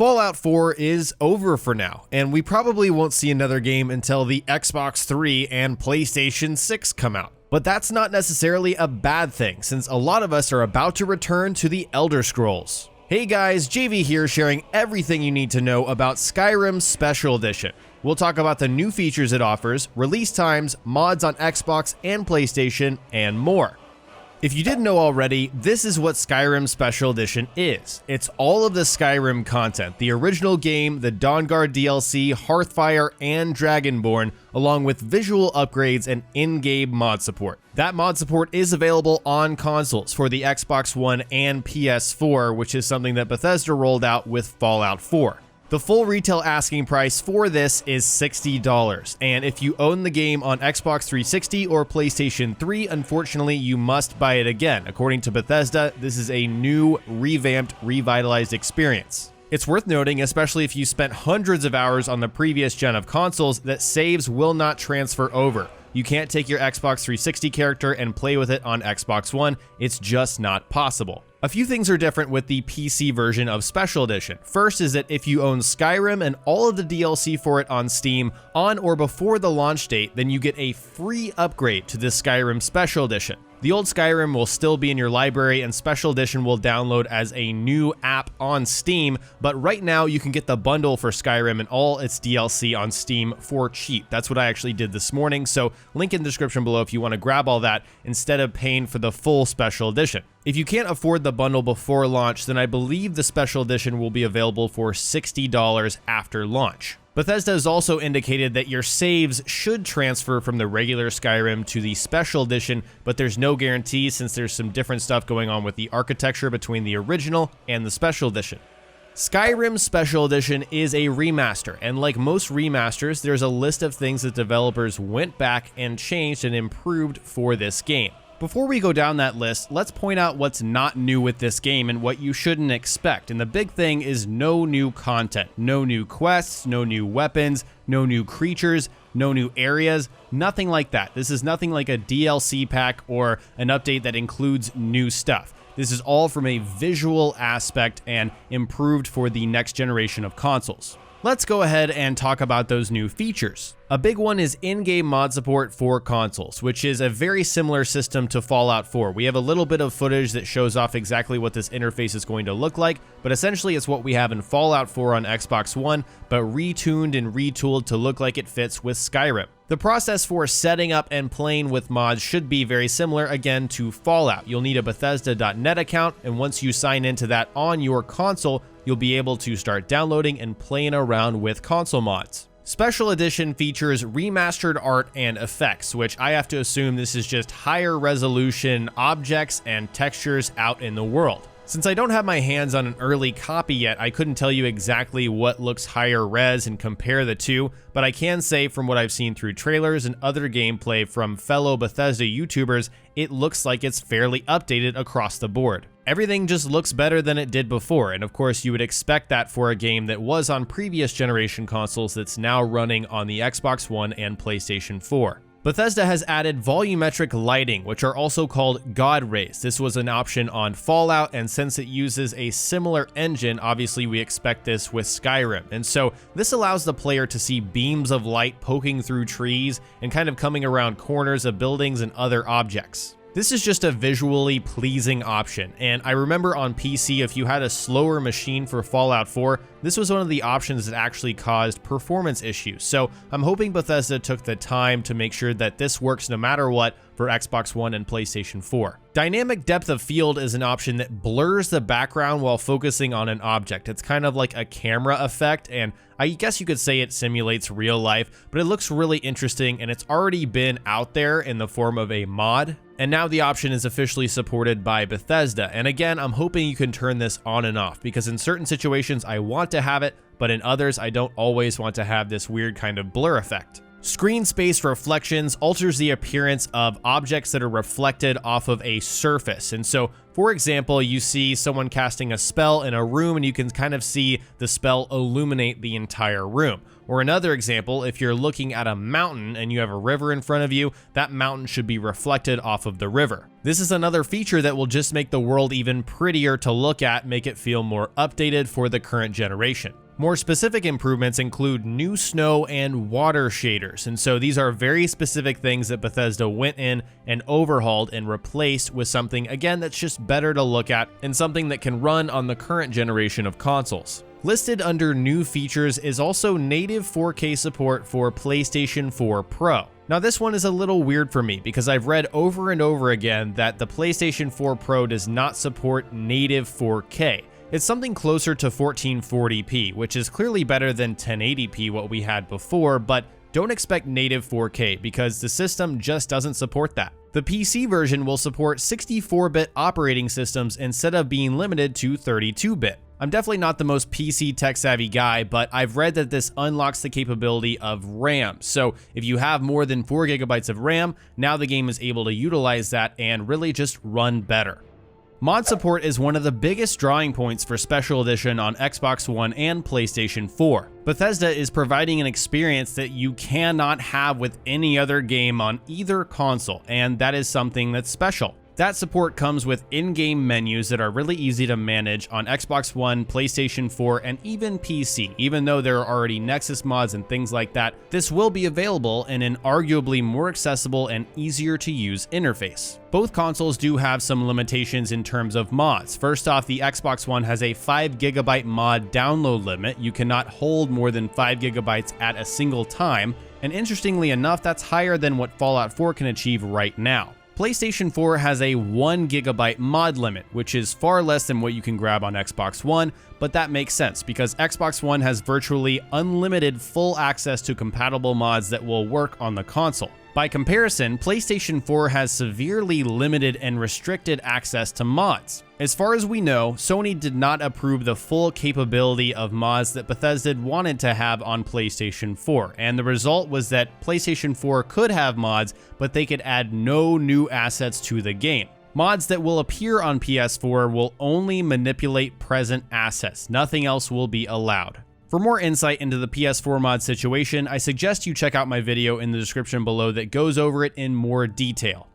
Fallout 4 is over for now, and we probably won't see another game until the Xbox 3 and PlayStation 6 come out. But that's not necessarily a bad thing, since a lot of us are about to return to the Elder Scrolls. Hey guys, JV here sharing everything you need to know about Skyrim Special Edition. We'll talk about the new features it offers, release times, mods on Xbox and PlayStation, and more. If you didn't know already, this is what Skyrim Special Edition is. It's all of the Skyrim content, the original game, the Dawnguard DLC, Hearthfire, and Dragonborn, along with visual upgrades and in-game mod support. That mod support is available on consoles for the Xbox One and PS4, which is something that Bethesda rolled out with Fallout 4. The full retail asking price for this is $60, and if you own the game on Xbox 360 or PlayStation 3, unfortunately you must buy it again. According to Bethesda, this is a new, revamped, revitalized experience. It's worth noting, especially if you spent hundreds of hours on the previous gen of consoles, that saves will not transfer over. You can't take your Xbox 360 character and play with it on Xbox One, it's just not possible. A few things are different with the PC version of Special Edition. First is that if you own Skyrim and all of the DLC for it on Steam on or before the launch date, then you get a free upgrade to the Skyrim Special Edition. The old Skyrim will still be in your library and Special Edition will download as a new app on Steam, but right now you can get the bundle for Skyrim and all its DLC on Steam for cheap. That's what I actually did this morning, so link in the description below if you want to grab all that instead of paying for the full Special Edition. If you can't afford the bundle before launch, then I believe the Special Edition will be available for $60 after launch. Bethesda has also indicated that your saves should transfer from the regular Skyrim to the Special Edition, but there's no guarantee since there's some different stuff going on with the architecture between the original and the Special Edition. Skyrim Special Edition is a remaster, and like most remasters, there's a list of things that developers went back and changed and improved for this game. Before we go down that list, let's point out what's not new with this game and what you shouldn't expect. And the big thing is no new content, no new quests, no new weapons, no new creatures, no new areas, nothing like that. This is nothing like a DLC pack or an update that includes new stuff. This is all from a visual aspect and improved for the next generation of consoles. Let's go ahead and talk about those new features. A big one is in-game mod support for consoles, which is a very similar system to Fallout 4. We have a little bit of footage that shows off exactly what this interface is going to look like, but essentially it's what we have in Fallout 4 on Xbox One, but retuned and retooled to look like it fits with Skyrim. The process for setting up and playing with mods should be very similar again to Fallout. You'll need a Bethesda.net account, and once you sign into that on your console, you'll be able to start downloading and playing around with console mods. Special Edition features remastered art and effects, which I have to assume this is just higher resolution objects and textures out in the world. Since I don't have my hands on an early copy yet, I couldn't tell you exactly what looks higher res and compare the two, but I can say from what I've seen through trailers and other gameplay from fellow Bethesda YouTubers, it looks like it's fairly updated across the board. Everything just looks better than it did before, and of course you would expect that for a game that was on previous generation consoles that's now running on the Xbox One and PlayStation 4. Bethesda has added volumetric lighting, which are also called God rays. This was an option on Fallout, and since it uses a similar engine, obviously we expect this with Skyrim. And so this allows the player to see beams of light poking through trees and kind of coming around corners of buildings and other objects. This is just a visually pleasing option, and I remember on PC if you had a slower machine for Fallout 4, this was one of the options that actually caused performance issues, so I'm hoping Bethesda took the time to make sure that this works no matter what for Xbox One and PlayStation 4. Dynamic depth of field is an option that blurs the background while focusing on an object. It's kind of like a camera effect, and I guess you could say it simulates real life, but it looks really interesting and it's already been out there in the form of a mod. And now the option is officially supported by Bethesda. And again, I'm hoping you can turn this on and off because in certain situations I want to have it, but in others I don't always want to have this weird kind of blur effect. Screen space reflections alters the appearance of objects that are reflected off of a surface. And so, for example, you see someone casting a spell in a room and you can kind of see the spell illuminate the entire room. Or another example, if you're looking at a mountain and you have a river in front of you, that mountain should be reflected off of the river. This is another feature that will just make the world even prettier to look at, make it feel more updated for the current generation. More specific improvements include new snow and water shaders, and so these are very specific things that Bethesda went in and overhauled and replaced with something, again, that's just better to look at and something that can run on the current generation of consoles. Listed under new features is also native 4K support for PlayStation 4 Pro. Now this one is a little weird for me because I've read over and over again that the PlayStation 4 Pro does not support native 4K. It's something closer to 1440p, which is clearly better than 1080p, what we had before, but don't expect native 4K because the system just doesn't support that. The PC version will support 64-bit operating systems instead of being limited to 32-bit. I'm definitely not the most PC tech-savvy guy, but I've read that this unlocks the capability of RAM. So if you have more than 4 GB of RAM, now the game is able to utilize that and really just run better. Mod support is one of the biggest drawing points for Special Edition on Xbox One and PlayStation 4. Bethesda is providing an experience that you cannot have with any other game on either console, and that is something that's special. That support comes with in-game menus that are really easy to manage on Xbox One, PlayStation 4, and even PC. Even though there are already Nexus mods and things like that, this will be available in an arguably more accessible and easier to use interface. Both consoles do have some limitations in terms of mods. First off, the Xbox One has a 5 GB mod download limit. You cannot hold more than 5 GB at a single time, and interestingly enough, that's higher than what Fallout 4 can achieve right now. PlayStation 4 has a 1 GB mod limit, which is far less than what you can grab on Xbox One, but that makes sense because Xbox One has virtually unlimited full access to compatible mods that will work on the console. By comparison, PlayStation 4 has severely limited and restricted access to mods. As far as we know, Sony did not approve the full capability of mods that Bethesda wanted to have on PlayStation 4, and the result was that PlayStation 4 could have mods, but they could add no new assets to the game. Mods that will appear on PS4 will only manipulate present assets. Nothing else will be allowed. For more insight into the PS4 mod situation, I suggest you check out my video in the description below that goes over it in more detail.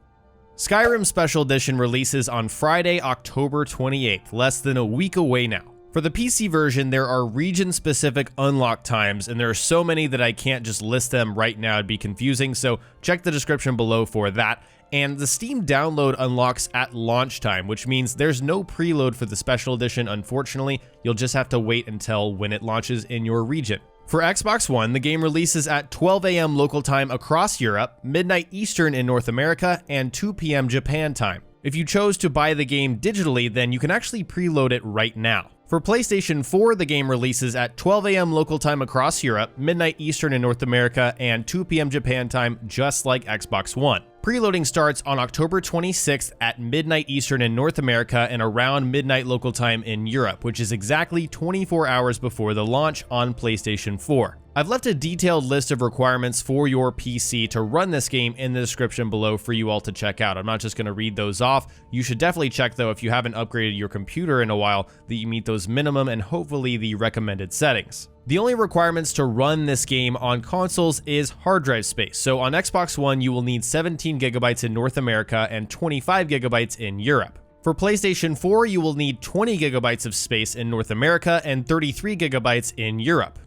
Skyrim Special Edition releases on Friday, October 28th, less than a week away now. For the PC version, there are region-specific unlock times, and there are so many that I can't just list them right now, it'd be confusing, so check the description below for that. And the Steam download unlocks at launch time, which means there's no preload for the Special Edition, unfortunately. You'll just have to wait until when it launches in your region. For Xbox One, the game releases at 12 AM local time across Europe, midnight Eastern in North America, and 2 PM Japan time. If you chose to buy the game digitally, then you can actually preload it right now. For PlayStation 4, the game releases at 12 AM local time across Europe, midnight Eastern in North America, and 2 PM Japan time, just like Xbox One. Preloading starts on October 26th at midnight Eastern in North America and around midnight local time in Europe, which is exactly 24 hours before the launch on PlayStation 4. I've left a detailed list of requirements for your PC to run this game in the description below for you all to check out. I'm not just going to read those off. You should definitely check, though, if you haven't upgraded your computer in a while, that you meet those minimum and hopefully the recommended settings. The only requirements to run this game on consoles is hard drive space. So on Xbox One, you will need 17 GB in North America and 25 GB in Europe. For PlayStation 4, you will need 20 GB of space in North America and 33 GB in Europe.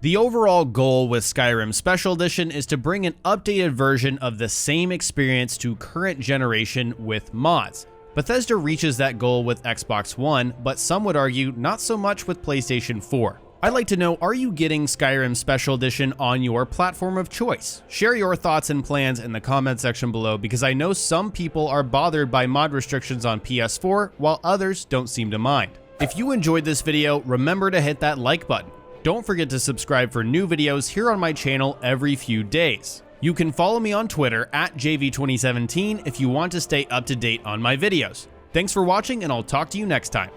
The overall goal with Skyrim Special Edition is to bring an updated version of the same experience to current generation with mods. Bethesda reaches that goal with Xbox One, but some would argue not so much with PlayStation 4. I'd like to know, are you getting Skyrim Special Edition on your platform of choice? Share your thoughts and plans in the comment section below because I know some people are bothered by mod restrictions on PS4 while others don't seem to mind. If you enjoyed this video, remember to hit that like button. Don't forget to subscribe for new videos here on my channel every few days. You can follow me on Twitter at JV2017 if you want to stay up to date on my videos. Thanks for watching, and I'll talk to you next time.